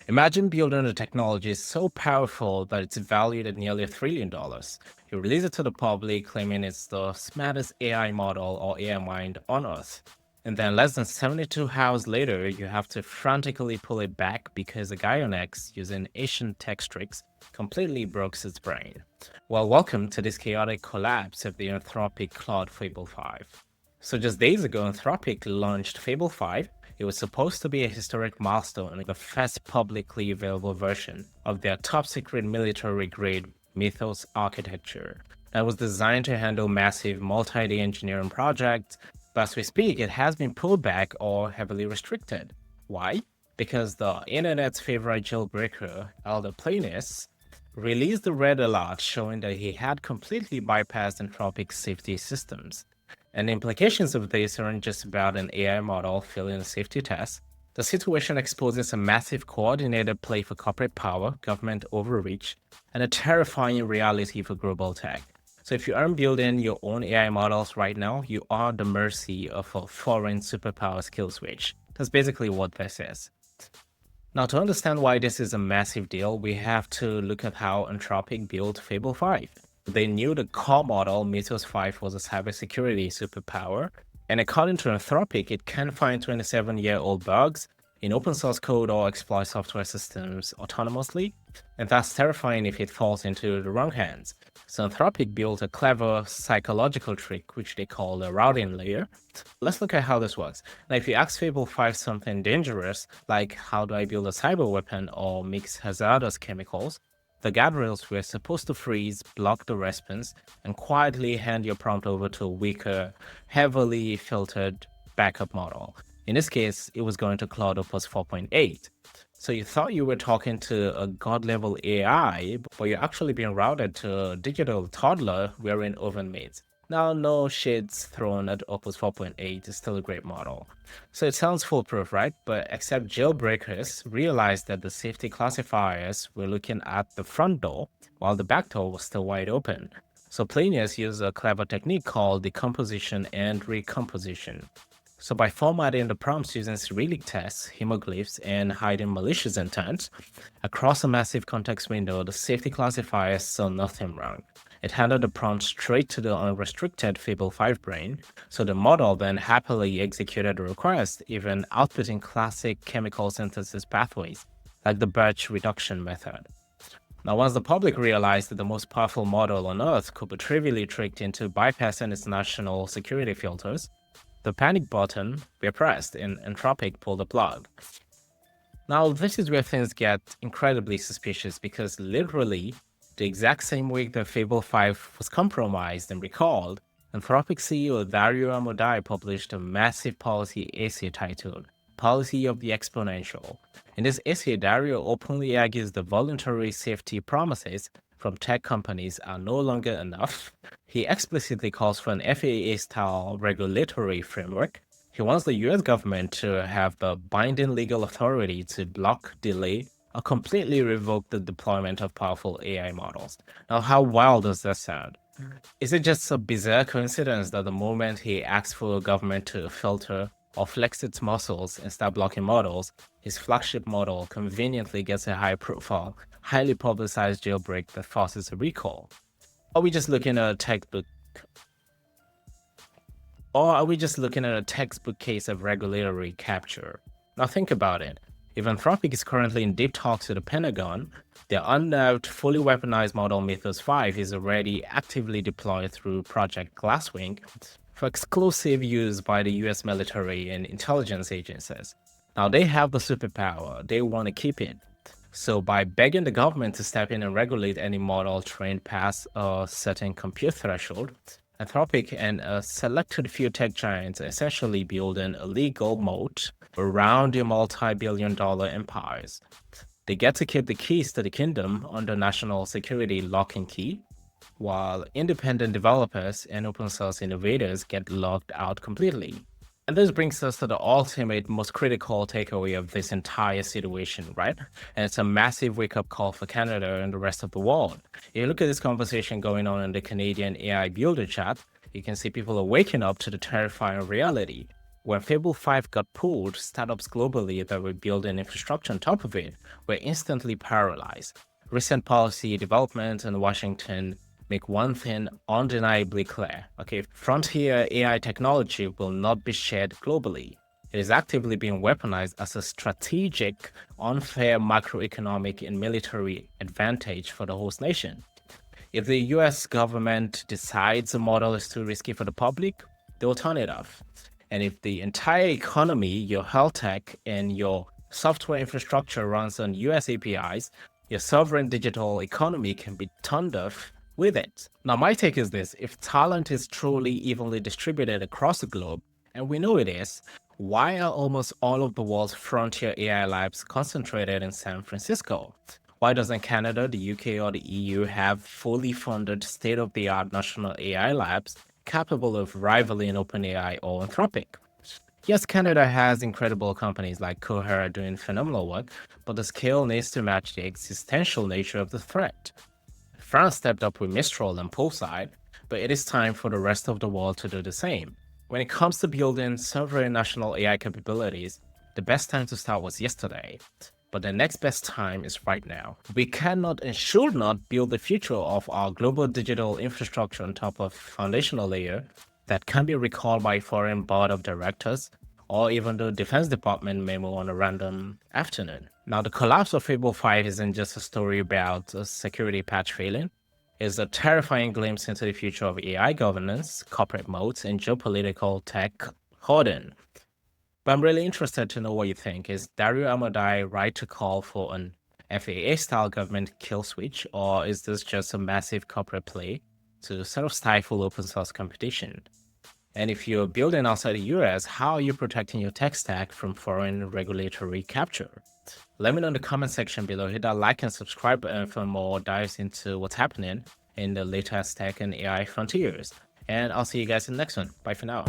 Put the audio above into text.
Imagine building a technology so powerful that it's valued at nearly $1 trillion. You release it to the public, claiming it's the smartest AI model or AI mind on Earth. And then less than 72 hours later, you have to frantically pull it back because a guy on X, using ancient tech tricks, completely broke its brain. Well, welcome to this chaotic collapse of the Anthropic Claude Fable 5. So just days ago, Anthropic launched Fable 5. It was supposed to be a historic milestone and the first publicly available version of their top-secret military-grade Mythos architecture that was designed to handle massive multi-day engineering projects. But as we speak, it has been pulled back or heavily restricted. Why? Because the internet's favorite jailbreaker, Elder Plinius, released a red alert showing that he had completely bypassed Anthropic's safety systems. And the implications of this aren't just about an AI model failing a safety test. The situation exposes a massive coordinated play for corporate power, government overreach, and a terrifying reality for global tech. So if you aren't building your own AI models right now, you are at the mercy of a foreign superpower skill switch. That's basically what this is. Now, to understand why this is a massive deal, we have to look at how Anthropic built Fable 5. They knew the core model, Mythos 5, was a cybersecurity superpower, and according to Anthropic, it can find 27-year-old bugs in open source code or exploit software systems autonomously, and that's terrifying if it falls into the wrong hands. So Anthropic built a clever psychological trick, which they call a routing layer. Let's look at how this works. Now, if you ask Fable 5 something dangerous, like how do I build a cyber weapon or mix hazardous chemicals, the guardrails were supposed to freeze, block the response, and quietly hand your prompt over to a weaker, heavily filtered backup model. In this case, it was going to Claude Opus 4.8. So you thought you were talking to a god-level AI, but you're actually being routed to a digital toddler wearing oven mitts. Now, no shades thrown at Opus 4.8 is still a great model. So it sounds foolproof, right? But except jailbreakers realized that the safety classifiers were looking at the front door while the back door was still wide open. So Plinius used a clever technique called decomposition and recomposition. So by formatting the prompts using Cyrillic tests, hieroglyphs, and hiding malicious intent, across a massive context window, the safety classifiers saw nothing wrong. It handed the prompt straight to the unrestricted Fable 5 brain, so the model then happily executed the request, even outputting classic chemical synthesis pathways, like the Birch reduction method. Now, once the public realized that the most powerful model on Earth could be trivially tricked into bypassing its national security filters, the panic button were pressed and Anthropic pulled the plug. Now, this is where things get incredibly suspicious because literally, the exact same week that Fable 5 was compromised and recalled, Anthropic CEO Dario Amodei published a massive policy essay titled Policy of the Exponential. In this essay, Dario openly argues the voluntary safety promises from tech companies are no longer enough. He explicitly calls for an FAA-style regulatory framework. He wants the US government to have the binding legal authority to block, delay, or completely revoke the deployment of powerful AI models. Now, how wild does that sound? Is it just a bizarre coincidence that the moment he asks for a government to filter or flex its muscles and start blocking models, his flagship model conveniently gets a high-profile, highly publicized jailbreak that forces a recall? Are we just looking at a textbook? Or are we just looking at a textbook case of regulatory capture? Now think about it. If Anthropic is currently in deep talks with the Pentagon, their unnerved, fully weaponized model Mythos 5 is already actively deployed through Project Glasswing for exclusive use by the US military and intelligence agencies. Now they have the superpower, they want to keep it. So by begging the government to step in and regulate any model trained past a certain compute threshold, Anthropic and a selected few tech giants essentially building a legal moat around their multi-billion-dollar empires. They get to keep the keys to the kingdom under national security lock and key, while independent developers and open source innovators get locked out completely. And this brings us to the ultimate, most critical takeaway of this entire situation, right? And it's a massive wake-up call for Canada and the rest of the world. If you look at this conversation going on in the Canadian AI Builder chat, you can see people are waking up to the terrifying reality. When Fable 5 got pulled, startups globally that were building infrastructure on top of it were instantly paralyzed. Recent policy developments in Washington make one thing undeniably clear. Okay, frontier AI technology will not be shared globally. It is actively being weaponized as a strategic, unfair macroeconomic and military advantage for the host nation. If the US government decides a model is too risky for the public, they will turn it off. And if the entire economy, your health tech, and your software infrastructure runs on US APIs, your sovereign digital economy can be turned off with it. Now, my take is this: if talent is truly evenly distributed across the globe, and we know it is, why are almost all of the world's frontier AI labs concentrated in San Francisco? Why doesn't Canada, the UK, or the EU have fully funded state-of-the-art national AI labs capable of rivaling OpenAI or Anthropic? Yes, Canada has incredible companies like Cohere doing phenomenal work, but the scale needs to match the existential nature of the threat. France stepped up with Mistral and Poolside, but it is time for the rest of the world to do the same. When it comes to building sovereign national AI capabilities, the best time to start was yesterday. But the next best time is right now. We cannot and should not build the future of our global digital infrastructure on top of a foundational layer that can be recalled by a foreign board of directors or even the Defense Department memo on a random afternoon. Now, the collapse of Fable 5 isn't just a story about a security patch failing. It's a terrifying glimpse into the future of AI governance, corporate moats, and geopolitical tech hoarding. But I'm really interested to know what you think. Is Dario Amodei right to call for an FAA-style government kill switch, or is this just a massive corporate play to sort of stifle open source competition? And if you're building outside the US, how are you protecting your tech stack from foreign regulatory capture? Let me know in the comment section below. Hit that like and subscribe button for more dives into what's happening in the latest tech and AI frontiers. And I'll see you guys in the next one. Bye for now.